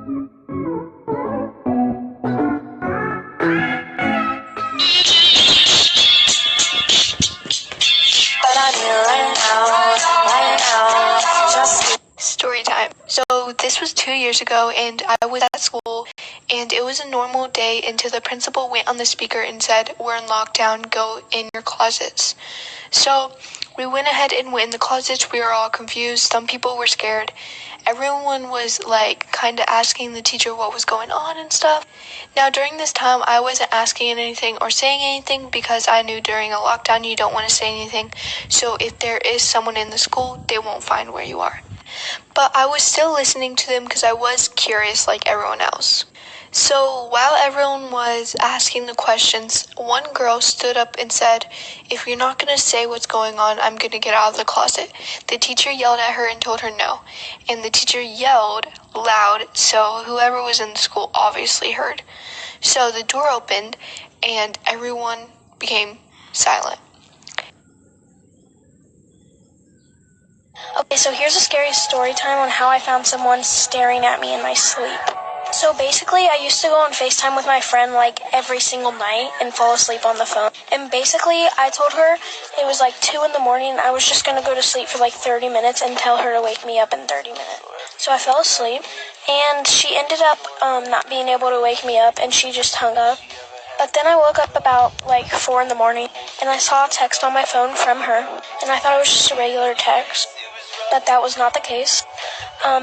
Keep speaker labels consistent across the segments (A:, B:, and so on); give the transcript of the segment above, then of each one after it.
A: Story time. So this was 2 years ago, and I was at school, and it was a normal day until the principal went on the speaker and said, "We're in lockdown, go in your closets." So we went ahead and went in the closets. We were all confused. Some people were scared. Everyone was like kind of asking the teacher what was going on and stuff. Now during this time, I wasn't asking anything or saying anything because I knew during a lockdown you don't want to say anything. So if there is someone in the school, they won't find where you are. But I was still listening to them because I was curious like everyone else. So while everyone was asking the questions, one girl stood up and said, "If you're not going to say what's going on, I'm going to get out of the closet." The teacher yelled at her and told her no. And the teacher yelled loud, so whoever was in the school obviously heard. So the door opened and everyone became silent.
B: Okay, so here's a scary story time on how I found someone staring at me in my sleep. So basically, I used to go on FaceTime with my friend like every single night and fall asleep on the phone. And basically, I told her it was like 2 in the morning and I was just going to go to sleep for like 30 minutes and tell her to wake me up in 30 minutes. So I fell asleep and she ended up not being able to wake me up and she just hung up. But then I woke up about like 4 in the morning and I saw a text on my phone from her and I thought it was just a regular text. But that was not the case.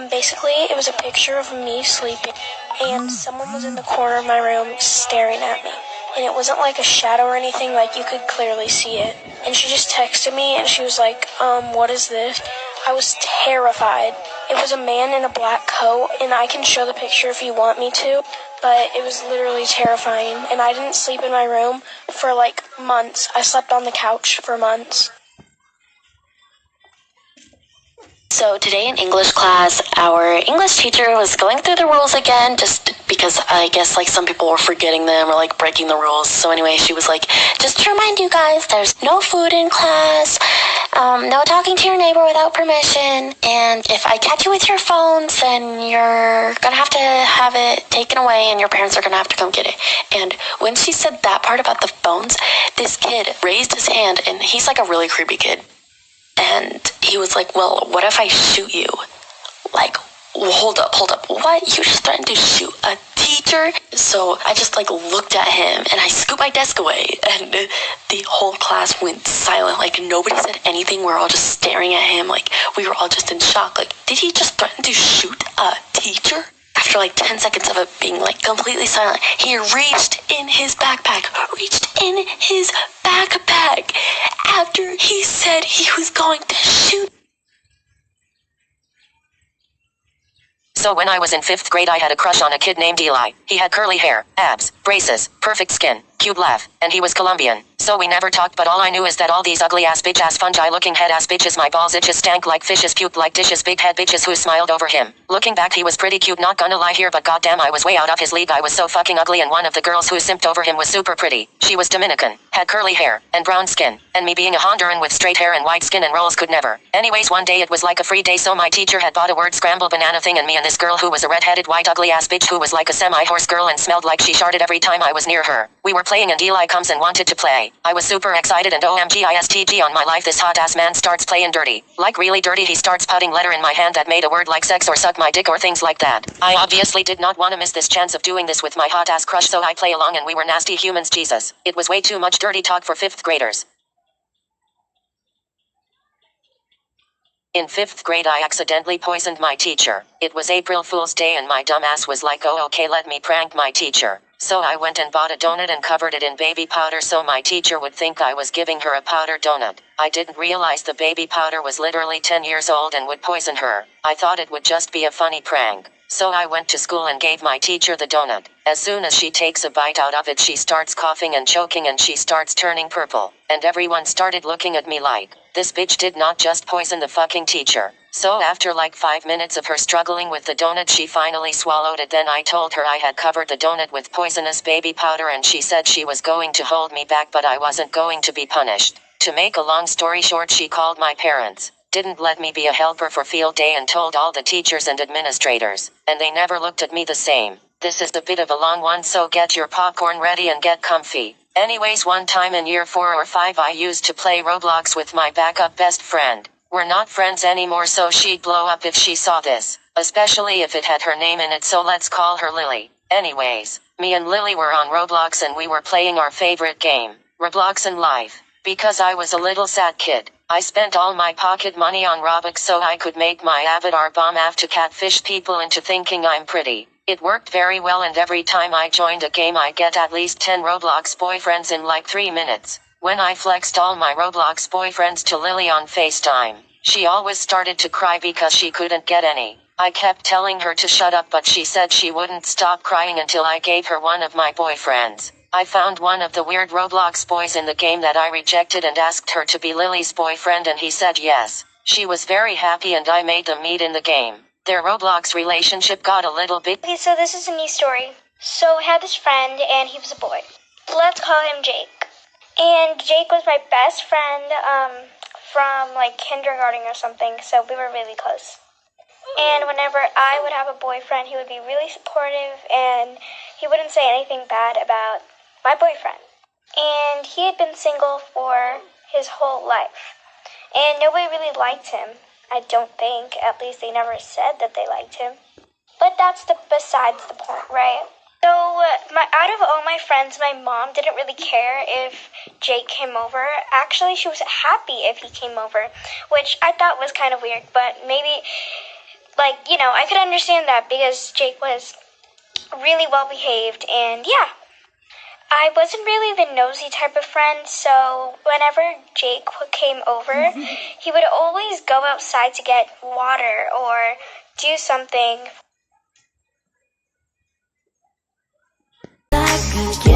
B: Basically, it was a picture of me sleeping, and someone was in the corner of my room staring at me. And it wasn't like a shadow or anything, like you could clearly see it. And she just texted me, and she was like, what is this? I was terrified. It was a man in a black coat, and I can show the picture if you want me to, but it was literally terrifying. And I didn't sleep in my room for like months. I slept on the couch for months.
C: So today in English class, our English teacher was going through the rules again, just because I guess like some people were forgetting them or like breaking the rules. So anyway, she was like, just to remind you guys, there's no food in class, no talking to your neighbor without permission, and if I catch you with your phones, then you're gonna have it taken away and your parents are gonna have to come get it. And when she said that part about the phones, this kid raised his hand, and he's like a really creepy kid. And he was like, well, what if I shoot you? Like, hold up. What? You just threatened to shoot a teacher? So I just like looked at him and I scooped my desk away and the whole class went silent. Like nobody said anything. We're all just staring at him. Like we were all just in shock. Like, did he just threaten to shoot a teacher? After like 10 seconds of it being like completely silent, he reached in his backpack after he said he was going to shoot. So when I was in 5th grade, I had a crush on a kid named Eli. He had curly hair, abs, braces, perfect skin, cute laugh, and he was Colombian. So we never talked, but all I knew is that all these ugly-ass bitch-ass fungi-looking head-ass bitches, my balls itches, stank like fishes, puked like dishes, big head bitches who smiled over him. Looking back, he was pretty cute, not gonna lie here, but goddamn, I was way out of his league. I was so fucking ugly, and one of the girls who simped over him was super pretty. She was Dominican, had curly hair, and brown skin, and me being a Honduran with straight hair and white skin and rolls could never. Anyways, one day it was like a free day, so my teacher had bought a word scrambled banana thing, and me and this girl who was a red-headed white ugly-ass bitch who was like a semi-horse girl and smelled like she sharted every time I was near her. We were playing and Eli comes and wanted to play. I was super excited and OMGISTG on my life, this hot-ass man starts playing dirty. Like really dirty. He starts putting letter in my hand that made a word like sex or suck my dick or things like that. I obviously did not want to miss this chance of doing this with my hot-ass crush, so I play along and we were nasty humans, Jesus. It was way too much dirty talk for 5th graders. In 5th grade, I accidentally poisoned my teacher. It was April Fool's Day and my dumb ass was like, oh okay, let me prank my teacher. So I went and bought a donut and covered it in baby powder so my teacher would think I was giving her a powder donut. I didn't realize the baby powder was literally 10 years old and would poison her. I thought it would just be a funny prank. So I went to school and gave my teacher the donut. As soon as she takes a bite out of it, she starts coughing and choking and she starts turning purple. And everyone started looking at me like, this bitch did not just poison the fucking teacher. So after like 5 minutes of her struggling with the donut, she finally swallowed it. Then I told her I had covered the donut with poisonous baby powder and she said she was going to hold me back, but I wasn't going to be punished. To make a long story short, she called my parents. didn't let me be a helper for field day and told all the teachers and administrators, and they never looked at me the same. This is a bit of a long one, so get your popcorn ready and get comfy. Anyways, one time in year 4 or 5 I used to play Roblox with my backup best friend. We're not friends anymore, so she'd blow up if she saw this, especially if it had her name in it, so let's call her Lily. Anyways, me and Lily were on Roblox and we were playing our favorite game, Roblox in Life. Because I was a little sad kid, I spent all my pocket money on Robux so I could make my avatar bomb AF to catfish people into thinking I'm pretty. It worked very well, and every time I joined a game I get at least 10 Roblox boyfriends in like 3 minutes. When I flexed all my Roblox boyfriends to Lily on FaceTime, she always started to cry because she couldn't get any. I kept telling her to shut up, but she said she wouldn't stop crying until I gave her one of my boyfriends. I found one of the weird Roblox boys in the game that I rejected and asked her to be Lily's boyfriend, and he said yes. She was very happy and I made them meet in the game. Their Roblox relationship got a little bit...
B: Okay, so this is a new story. So I had this friend and he was a boy. Let's call him Jake. And Jake was my best friend from like kindergarten or something, so we were really close. And whenever I would have a boyfriend, he would be really supportive and he wouldn't say anything bad about my boyfriend. And he had been single for his whole life. And nobody really liked him, I don't think. At least they never said that they liked him. But that's besides the point, right? So out of all my friends, my mom didn't really care if Jake came over. Actually, she was happy if he came over, which I thought was kind of weird. But maybe, I could understand that because Jake was really well behaved. And yeah, I wasn't really the nosy type of friend, so whenever Jake came over, he would always go outside to get water or do something.
D: I could